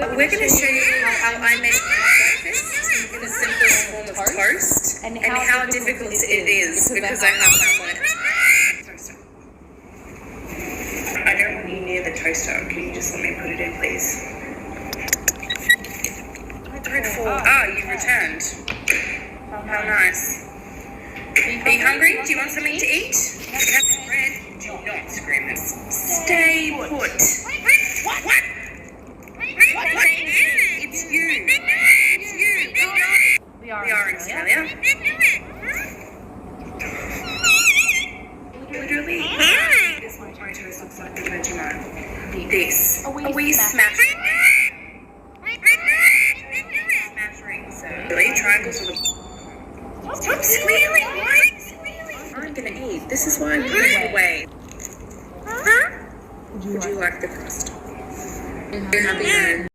We're going to show you how I make breakfast in the simplest form of toast and how difficult it is because I have no one. I don't want you near the toaster. Can you just let me put it in, please? Don't fall. Ah, you've returned. How nice. Are you hungry? Do you want something to eat? You have some bread. Do not scream this. Stay put. What? It's you. It's you. We are in Australia. Literally. This is what my toast looks like in Vegemite. This. A wee smash. So, really, triangles with a... Stop squealing! I'm gonna eat. This is why I'm putting it away. Huh? Would you like the crust? You're happy now?